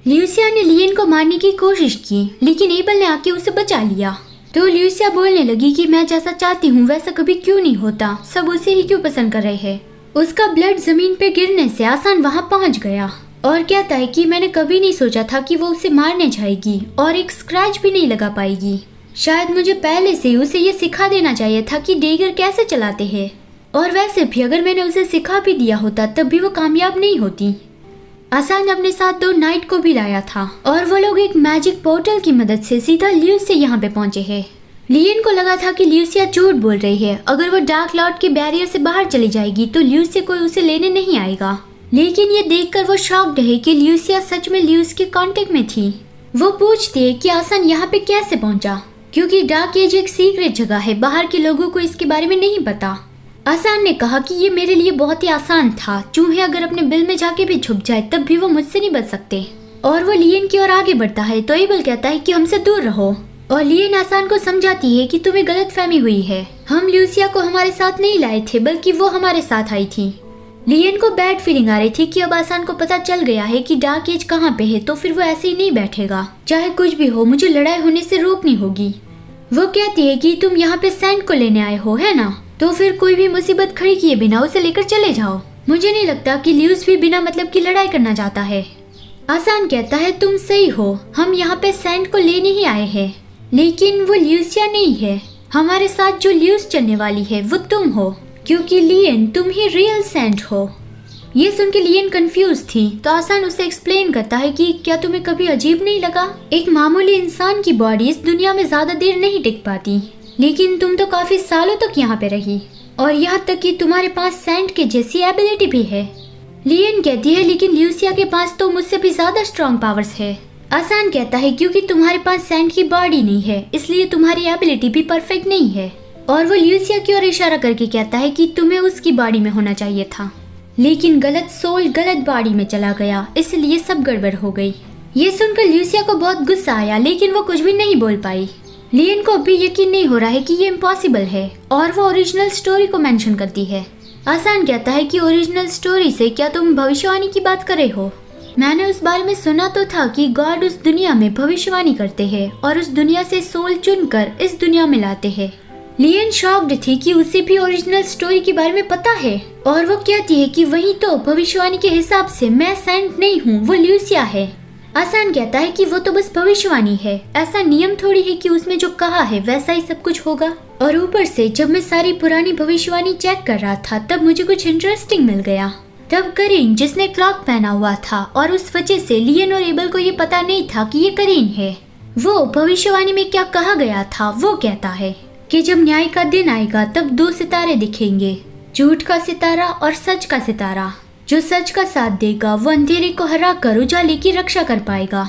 ल्यूसिया ने लियन को मारने की कोशिश की, लेकिन एबल ने आके उसे बचा लिया। तो ल्यूसिया बोलने लगी कि मैं जैसा चाहती हूँ वैसा कभी क्यों नहीं होता, सब उसे ही क्यों पसंद कर रहे हैं। उसका ब्लड जमीन पे गिरने से आसान वहाँ पहुँच गया और कहता है कि मैंने कभी नहीं सोचा था कि वो उसे मारने जाएगी और एक स्क्रैच भी नहीं लगा पाएगी। शायद मुझे पहले से उसे ये सिखा देना चाहिए था कि डेगर कैसे चलाते हैं, और वैसे भी अगर मैंने उसे सिखा भी दिया होता तब भी वो कामयाब नहीं होती। आसान अपने साथ 2 नाइट को भी लाया था और वो लोग एक मैजिक पोर्टल की मदद से सीधा ल्यूस से यहाँ पे पहुंचे हैं। लियन को लगा था कि ल्यूसिया झूठ बोल रही है, अगर वो डार्क लॉर्ड के बैरियर से बाहर चली जाएगी तो ल्यूस से कोई उसे लेने नहीं आएगा। लेकिन ये देखकर वो शॉक्ड है कि ल्यूसिया सच में ल्यूस के कांटेक्ट में थी। वो पूछती है कि आसान यहाँ पे कैसे पहुंचा, क्योंकि डार्क एज एक सीक्रेट जगह है, बाहर के लोगों को इसके बारे में नहीं पता। आसान ने कहा कि ये मेरे लिए बहुत ही आसान था, चूहे अगर अपने बिल में जाके भी छुप जाए तब भी वो मुझसे नहीं बच सकते। और वो लियन की ओर आगे बढ़ता है तो एबल कहता है कि हमसे दूर रहो, और लियन आसान को समझाती है कि तुम्हें गलतफहमी हुई है, हम ल्यूसिया को हमारे साथ नहीं लाए थे बल्कि वो हमारे साथ आई थी। लियन को बैड फीलिंग आ रही थी कि अब आसान को पता चल गया है कि डार्क एज कहाँ पे है, तो फिर वो ऐसे ही नहीं बैठेगा, चाहे कुछ भी हो मुझे लड़ाई होने से रोकनी होगी। वो कहती है कि तुम यहाँ पे सैंड को लेने आए हो है ना, तो फिर कोई भी मुसीबत खड़ी किए बिना उसे लेकर चले जाओ। मुझे नहीं लगता कि ल्यूस भी बिना मतलब की लड़ाई करना चाहता है। आसान कहता है तुम सही हो, हम यहाँ पे सैंड को लेने ही आए हैं, लेकिन वो ल्यूसिया नहीं है, हमारे साथ जो ल्यूस चलने वाली है वो तुम हो, क्योंकि लियन तुम ही रियल सैंड हो। ये सुन के लियन कंफ्यूज थी तो आसान उसे एक्सप्लेन करता है कि क्या तुम्हें कभी अजीब नहीं लगा, एक मामूली इंसान की बॉडी इस दुनिया में ज्यादा देर नहीं टिक पाती, लेकिन तुम तो काफी सालों तक यहाँ पे रही, और यहाँ तक कि तुम्हारे पास सैंड के जैसी एबिलिटी भी है। लियन कहती है लेकिन ल्यूसिया के पास तो मुझसे भी ज्यादा स्ट्रॉन्ग पावर्स है। आसान कहता है क्योंकि तुम्हारे पास सैंड की बॉडी नहीं है इसलिए तुम्हारी एबिलिटी भी परफेक्ट नहीं है, और वो ल्यूसिया की ओर इशारा करके कहता है कि तुम्हें उसकी बॉडी में होना चाहिए था, लेकिन गलत सोल गलत बॉडी में चला गया, इसलिए सब गड़बड़ हो गई। ये सुनकर ल्यूसिया को बहुत गुस्सा आया, लेकिन वो कुछ भी नहीं बोल पाई। लियन को भी यकीन नहीं हो रहा है कि ये इम्पॉसिबल है, और वो ओरिजिनल स्टोरी को मेंशन करती है। आसान कहता है कि ओरिजिनल स्टोरी से क्या तुम भविष्यवाणी की बात कर रहे हो? मैंने उस बारे में सुना तो था कि गॉड उस दुनिया में भविष्यवाणी करते हैं और उस दुनिया से सोल चुनकर इस दुनिया में लाते हैं। लियन शॉक्ड थी कि उसे भी ओरिजिनल स्टोरी के बारे में पता है, और वो कहती है कि वही तो भविष्यवाणी के हिसाब से मैं सैंड नहीं हूँ, वो ल्यूसिया है। आसान कहता है कि वो तो बस भविष्यवाणी है, ऐसा नियम थोड़ी है कि उसमें जो कहा है वैसा ही सब कुछ होगा। और ऊपर से जब मैं सारी पुरानी भविष्यवाणी चेक कर रहा था तब मुझे कुछ इंटरेस्टिंग मिल गया। तब करीन जिसने क्लॉक पहना हुआ था, और उस वजह से लियन और एबल को ये पता नहीं था कि ये करीन है। वो भविष्यवाणी में क्या कहा गया था, वो कहता है कि जब न्याय का दिन आएगा तब 2 सितारे दिखेंगे, झूठ का सितारा और सच का सितारा। जो सच का साथ देगा वो अंधेरे को हरा कर उजाले की रक्षा कर पाएगा।